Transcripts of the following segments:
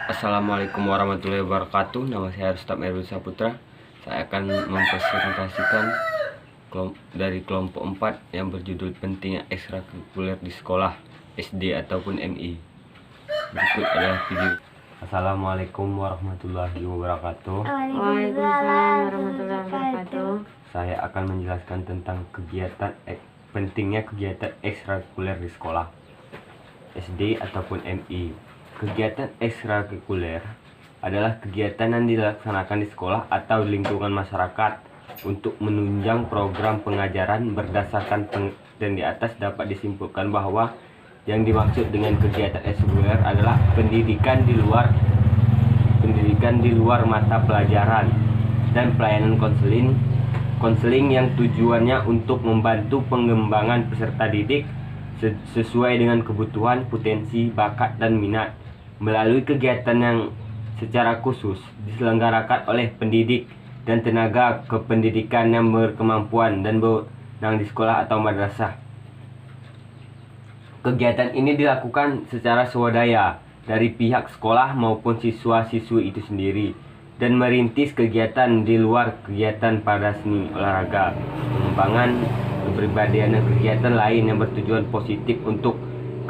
Assalamualaikum warahmatullahi wabarakatuh. Nama saya Rustam Erwin Saputra. Saya akan mempresentasikan dari kelompok 4 yang berjudul pentingnya ekstrakurikuler di sekolah SD ataupun MI. Berikut adalah video. Assalamualaikum warahmatullahi wabarakatuh. Waalaikumsalam warahmatullahi wabarakatuh. Saya akan menjelaskan tentang pentingnya kegiatan ekstrakurikuler di sekolah SD ataupun MI. Kegiatan ekstrakurikuler adalah kegiatan yang dilaksanakan di sekolah atau di lingkungan masyarakat untuk menunjang program pengajaran berdasarkan dan di atas dapat disimpulkan bahwa yang dimaksud dengan kegiatan ekstrakurikuler adalah pendidikan di luar mata pelajaran dan pelayanan konseling yang tujuannya untuk membantu pengembangan peserta didik sesuai dengan kebutuhan, potensi, bakat, dan minat melalui kegiatan yang secara khusus diselenggarakan oleh pendidik dan tenaga kependidikan yang berkemampuan dan berwenang di sekolah atau madrasah. Kegiatan ini dilakukan secara swadaya dari pihak sekolah maupun siswa-siswi itu sendiri dan merintis kegiatan di luar kegiatan pada seni, olahraga, pengembangan kepribadian dan kegiatan lain yang bertujuan positif untuk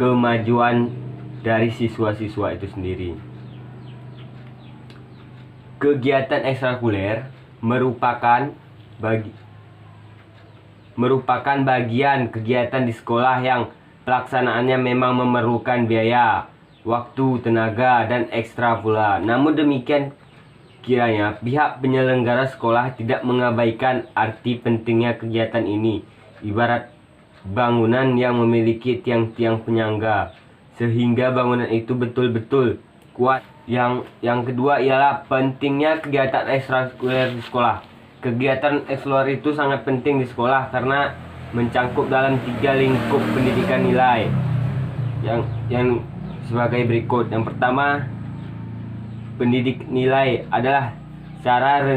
kemajuan dari siswa-siswa itu sendiri. Kegiatan ekstrakurikuler merupakan bagian kegiatan di sekolah yang pelaksanaannya memang memerlukan biaya, waktu, tenaga, dan ekstra pula. Namun demikian, kiranya pihak penyelenggara sekolah tidak mengabaikan arti pentingnya kegiatan ini, ibarat bangunan yang memiliki tiang-tiang penyangga, sehingga bangunan itu betul-betul kuat. Yang kedua ialah pentingnya kegiatan ekstrakurikuler di sekolah. Kegiatan ekstrakurikuler itu sangat penting di sekolah karena mencangkup dalam 3 lingkup pendidikan nilai yang sebagai berikut. Yang pertama, pendidik nilai adalah cara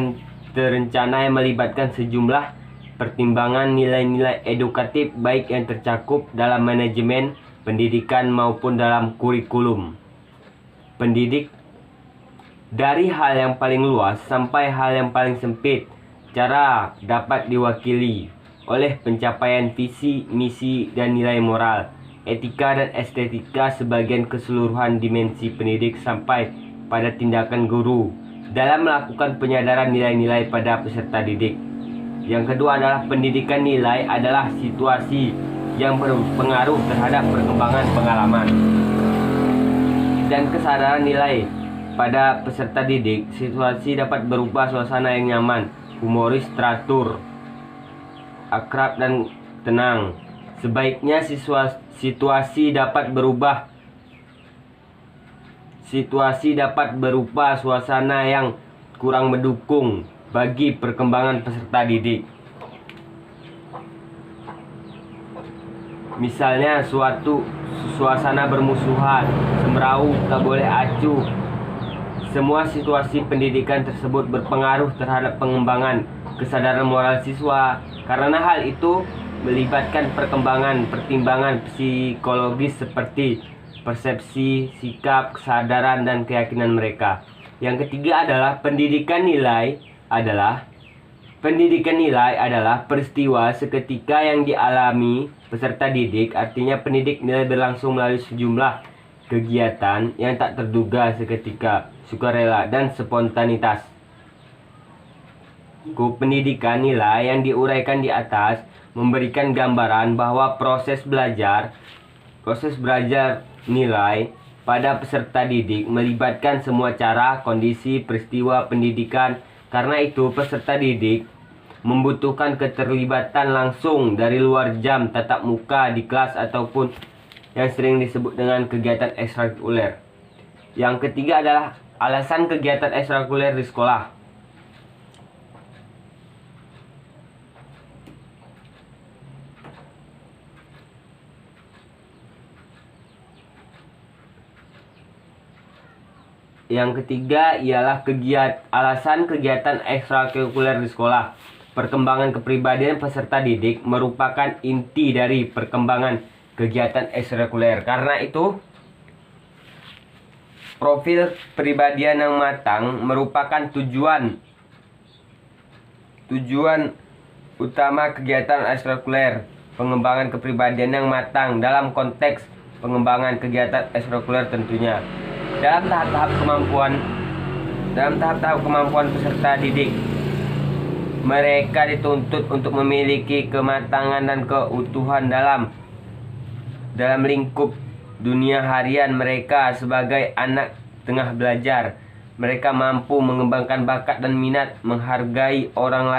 terencana yang melibatkan sejumlah pertimbangan nilai-nilai edukatif baik yang tercakup dalam manajemen pendidikan maupun dalam kurikulum pendidik, dari hal yang paling luas sampai hal yang paling sempit. Cara dapat diwakili oleh pencapaian visi, misi, dan nilai moral, etika, dan estetika sebagian keseluruhan dimensi pendidik sampai pada tindakan guru dalam melakukan penyadaran nilai-nilai pada peserta didik. Yang kedua adalah pendidikan nilai adalah situasi yang berpengaruh terhadap perkembangan pengalaman dan kesadaran nilai pada peserta didik. Situasi dapat berupa suasana yang nyaman, humoris, teratur, akrab, dan tenang. Sebaiknya situasi dapat berupa suasana yang kurang mendukung bagi perkembangan peserta didik. Misalnya suasana bermusuhan, semeraut, tak boleh acuh. Semua situasi pendidikan tersebut berpengaruh terhadap pengembangan kesadaran moral siswa. Karena hal itu melibatkan pertimbangan psikologis seperti persepsi, sikap, kesadaran, dan keyakinan mereka. Yang ketiga adalah pendidikan nilai adalah peristiwa seketika yang dialami peserta didik. Artinya pendidik nilai berlangsung melalui sejumlah kegiatan yang tak terduga, seketika, sukarela, dan spontanitas. Pendidikan nilai yang diuraikan di atas memberikan gambaran bahwa proses belajar nilai pada peserta didik melibatkan semua cara, kondisi, peristiwa pendidikan. Karena itu peserta didik membutuhkan keterlibatan langsung dari luar jam tatap muka di kelas ataupun yang sering disebut dengan kegiatan ekstrakurikuler. Yang ketiga adalah alasan kegiatan ekstrakurikuler di sekolah. Yang ketiga ialah alasan kegiatan ekstrakurikuler di sekolah. Perkembangan kepribadian peserta didik merupakan inti dari perkembangan kegiatan ekstrakurikuler. Karena itu, Profil kepribadian yang matang merupakan tujuan utama kegiatan ekstrakurikuler. Pengembangan kepribadian yang matang dalam konteks pengembangan kegiatan ekstrakurikuler tentunya. Dalam tahap-tahap kemampuan peserta didik, mereka dituntut untuk memiliki kematangan dan keutuhan dalam lingkup dunia harian mereka sebagai anak tengah belajar. Mereka mampu mengembangkan bakat dan minat, menghargai orang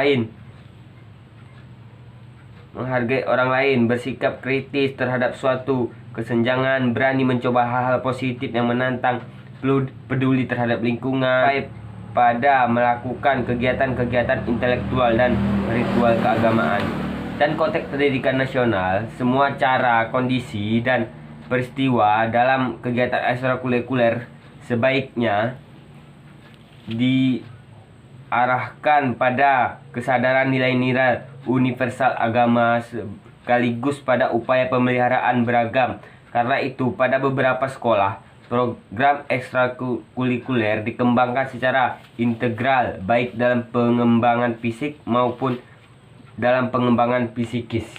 lain, bersikap kritis terhadap suatu kesenjangan, berani mencoba hal-hal positif yang menantang, peduli terhadap lingkungan, pada melakukan kegiatan-kegiatan intelektual dan ritual keagamaan. Dan konteks pendidikan nasional, semua cara, kondisi, dan peristiwa dalam kegiatan ekstrakurikuler sebaiknya diarahkan pada kesadaran nilai-nilai universal agama sekaligus pada upaya pemeliharaan beragam. Karena itu, pada beberapa sekolah, program ekstrakurikuler dikembangkan secara integral, baik dalam pengembangan fisik maupun dalam pengembangan psikis.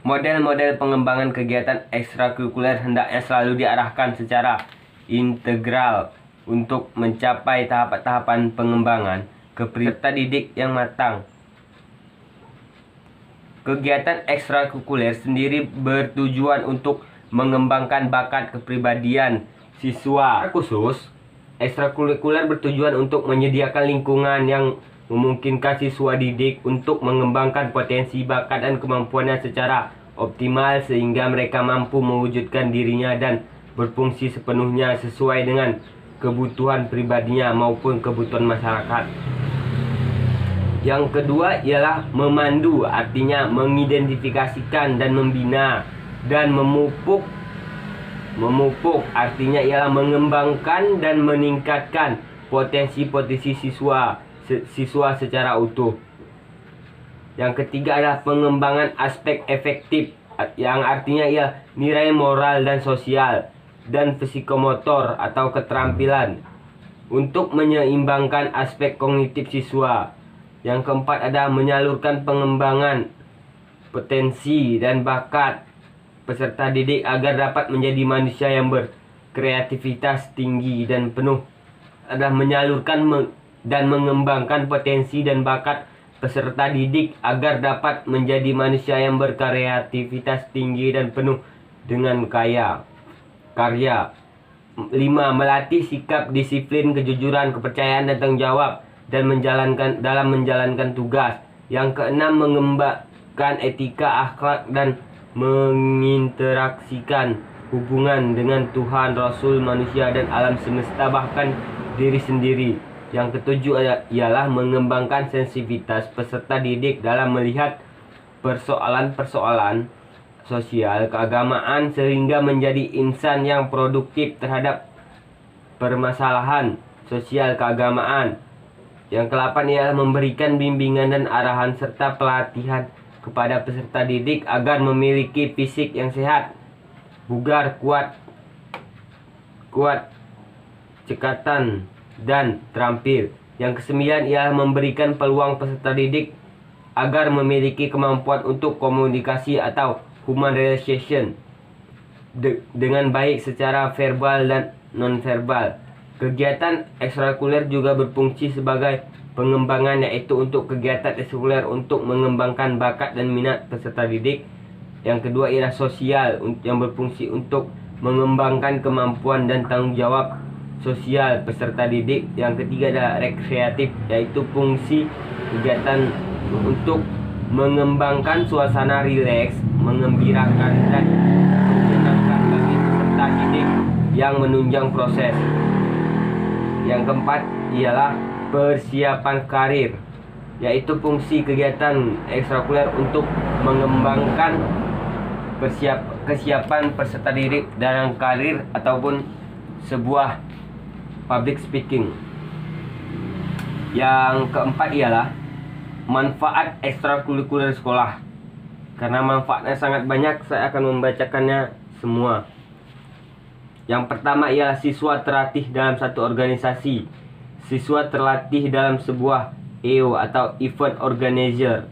Model-model pengembangan kegiatan ekstrakurikuler hendaknya selalu diarahkan secara integral untuk mencapai tahapan pengembangan peserta didik yang matang. Kegiatan ekstrakurikuler sendiri bertujuan untuk mengembangkan bakat kepribadian siswa. Khusus, ekstrakurikuler bertujuan untuk menyediakan lingkungan yang memungkinkan siswa didik untuk mengembangkan potensi bakat dan kemampuannya secara optimal sehingga mereka mampu mewujudkan dirinya dan berfungsi sepenuhnya sesuai dengan kebutuhan pribadinya maupun kebutuhan masyarakat. Yang kedua ialah memandu, artinya mengidentifikasikan dan membina, dan memupuk artinya ialah mengembangkan dan meningkatkan potensi-potensi siswa secara utuh. Yang ketiga adalah pengembangan aspek efektif, yang artinya ialah nilai moral dan sosial dan psikomotor atau keterampilan untuk menyeimbangkan aspek kognitif siswa. Yang keempat adalah menyalurkan pengembangan potensi dan bakat peserta didik agar dapat menjadi manusia yang berkreativitas tinggi dan penuh. Adalah menyalurkan dan mengembangkan potensi dan bakat peserta didik agar dapat menjadi manusia yang berkreativitas tinggi dan penuh dengan karya. 5. Melatih sikap disiplin, kejujuran, kepercayaan dan tanggung jawab dan menjalankan tugas. Yang keenam, mengembangkan etika, akhlak dan menginteraksikan hubungan dengan Tuhan, Rasul, manusia dan alam semesta bahkan diri sendiri. Yang ketujuh ialah mengembangkan sensitivitas peserta didik dalam melihat persoalan-persoalan sosial keagamaan sehingga menjadi insan yang produktif terhadap permasalahan sosial keagamaan. Yang ke-8 ialah memberikan bimbingan dan arahan serta pelatihan kepada peserta didik agar memiliki fisik yang sehat, bugar, kuat, cekatan, dan terampil. Yang ke-9 ialah memberikan peluang peserta didik agar memiliki kemampuan untuk komunikasi atau human relation dengan baik secara verbal dan nonverbal. Kegiatan ekstrakurikuler juga berfungsi sebagai pengembangan, yaitu untuk kegiatan ekstrakurikuler untuk mengembangkan bakat dan minat peserta didik. Yang kedua ialah sosial yang berfungsi untuk mengembangkan kemampuan dan tanggung jawab sosial peserta didik. Yang ketiga adalah rekreatif, yaitu fungsi kegiatan untuk mengembangkan suasana rileks, mengembirakan dan menyenangkan bagi peserta didik yang menunjang proses. Yang keempat ialah persiapan karir, yaitu fungsi kegiatan ekstrakurikuler untuk mengembangkan kesiapan peserta didik dalam karir ataupun sebuah public speaking. Yang keempat ialah manfaat ekstrakurikuler sekolah. Karena manfaatnya sangat banyak, saya akan membacakannya semua. Yang pertama ialah siswa terlatih dalam satu organisasi. Siswa terlatih dalam sebuah EO atau event organizer.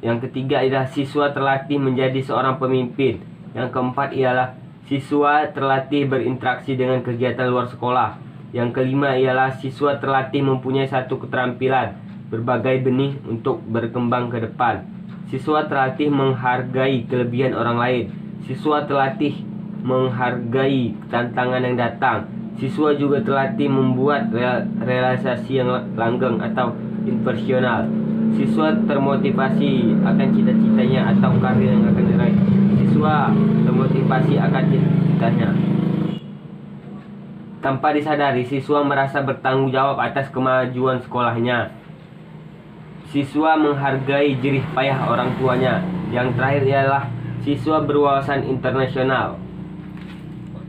Yang ketiga ialah siswa terlatih menjadi seorang pemimpin. Yang keempat ialah siswa terlatih berinteraksi dengan kegiatan luar sekolah. Yang kelima ialah siswa terlatih mempunyai satu keterampilan berbagai benih untuk berkembang ke depan. Siswa terlatih menghargai kelebihan orang lain. Siswa terlatih menghargai tantangan yang datang. Siswa juga terlatih membuat realisasi yang langgeng atau impersonal. Siswa termotivasi akan cita-citanya atau karir yang akan diraih. Siswa termotivasi akan cita-citanya. Tanpa disadari, siswa merasa bertanggung jawab atas kemajuan sekolahnya. Siswa menghargai jerih payah orang tuanya. Yang terakhir ialah siswa berwawasan internasional.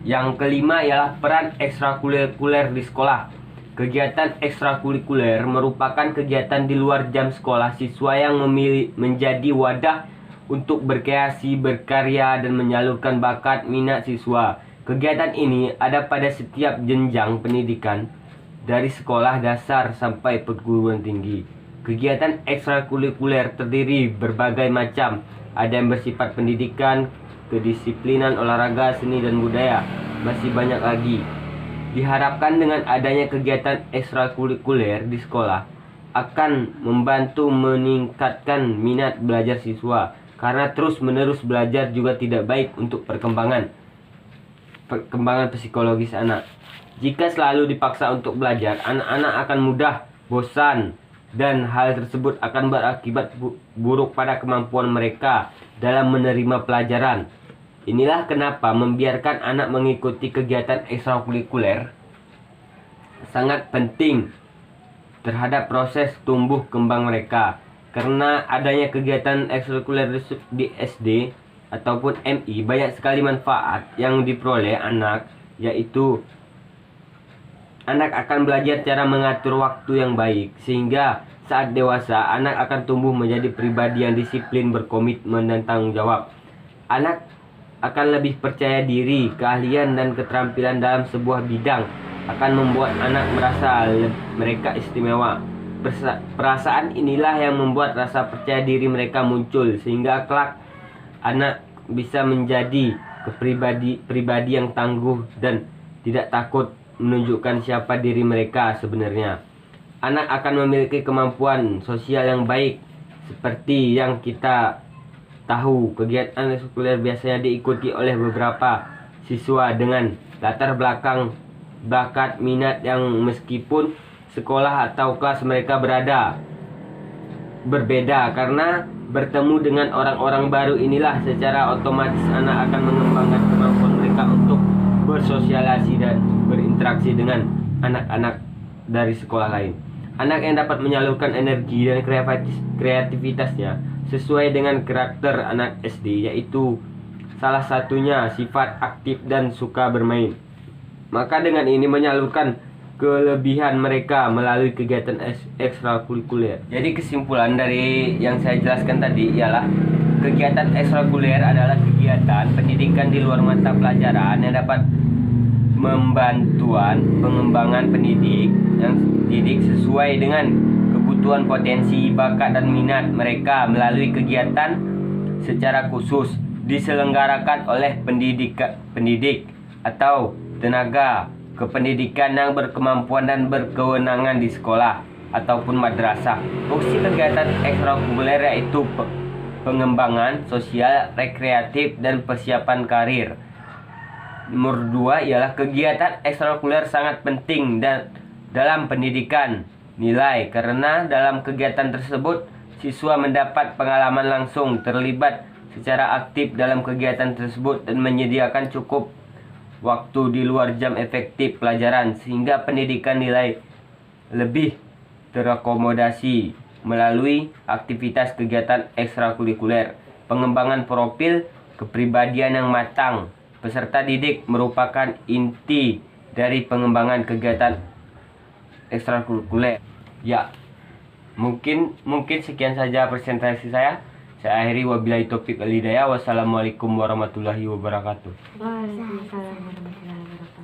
Yang kelima ialah peran ekstrakurikuler di sekolah. Kegiatan ekstrakurikuler merupakan kegiatan di luar jam sekolah siswa yang menjadi wadah untuk berkreasi, berkarya, dan menyalurkan bakat minat siswa. Kegiatan ini ada pada setiap jenjang pendidikan, dari sekolah dasar sampai perguruan tinggi. Kegiatan ekstrakurikuler terdiri berbagai macam. Ada yang bersifat pendidikan, kedisiplinan, olahraga, seni, dan budaya. Masih banyak lagi. Diharapkan dengan adanya kegiatan ekstrakurikuler di sekolah akan membantu meningkatkan minat belajar siswa, karena terus-menerus belajar juga tidak baik untuk perkembangan psikologis anak. Jika selalu dipaksa untuk belajar, anak-anak akan mudah bosan dan hal tersebut akan berakibat buruk pada kemampuan mereka dalam menerima pelajaran. Inilah kenapa membiarkan anak mengikuti kegiatan ekstrakurikuler sangat penting terhadap proses tumbuh kembang mereka. Karena adanya kegiatan ekstrakurikuler di SD ataupun MI, banyak sekali manfaat yang diperoleh anak, yaitu anak akan belajar cara mengatur waktu yang baik, sehingga saat dewasa anak akan tumbuh menjadi pribadi yang disiplin, berkomitmen, dan tanggung jawab. Anak akan lebih percaya diri. Keahlian dan keterampilan dalam sebuah bidang akan membuat anak merasa mereka istimewa. Perasaan inilah yang membuat rasa percaya diri mereka muncul, sehingga kelak anak bisa menjadi pribadi yang tangguh dan tidak takut menunjukkan siapa diri mereka sebenarnya. Anak akan memiliki kemampuan sosial yang baik. Seperti yang kita tahu, kegiatan ekstrakurikuler biasanya diikuti oleh beberapa siswa dengan latar belakang bakat minat yang meskipun sekolah atau kelas mereka berbeda. Karena bertemu dengan orang-orang baru inilah secara otomatis anak akan mengembangkan kemampuan mereka untuk bersosialisasi dan berinteraksi dengan anak-anak dari sekolah lain. Anak yang dapat menyalurkan energi dan kreativitasnya sesuai dengan karakter anak SD, yaitu salah satunya sifat aktif dan suka bermain. Maka dengan ini menyalurkan kelebihan mereka melalui kegiatan ekstrakurikuler. Jadi kesimpulan dari yang saya jelaskan tadi ialah kegiatan ekstrakurikuler adalah kegiatan pendidikan di luar mata pelajaran yang dapat membantuan pengembangan pendidik sesuai dengan kebutuhan, potensi, bakat, dan minat mereka melalui kegiatan secara khusus diselenggarakan oleh pendidik atau tenaga kependidikan yang berkemampuan dan berkewenangan di sekolah ataupun madrasah. Fungsi kegiatan ekstrakurikuler yaitu pengembangan sosial, rekreatif, dan persiapan karir. Nomor 2 ialah kegiatan ekstrakurikuler sangat penting dan dalam pendidikan nilai, karena dalam kegiatan tersebut siswa mendapat pengalaman langsung, terlibat secara aktif dalam kegiatan tersebut, dan menyediakan cukup waktu di luar jam efektif pelajaran, sehingga pendidikan nilai lebih terakomodasi melalui aktivitas kegiatan ekstrakurikuler. Pengembangan profil kepribadian yang matang peserta didik merupakan inti dari pengembangan kegiatan ekstrakurikuler. Ya, mungkin sekian saja presentasi saya. Saya akhiri wabillahi taufik wal hidayah. Wassalamualaikum warahmatullahi wabarakatuh. Waalaikumsalam warahmatullahi wabarakatuh.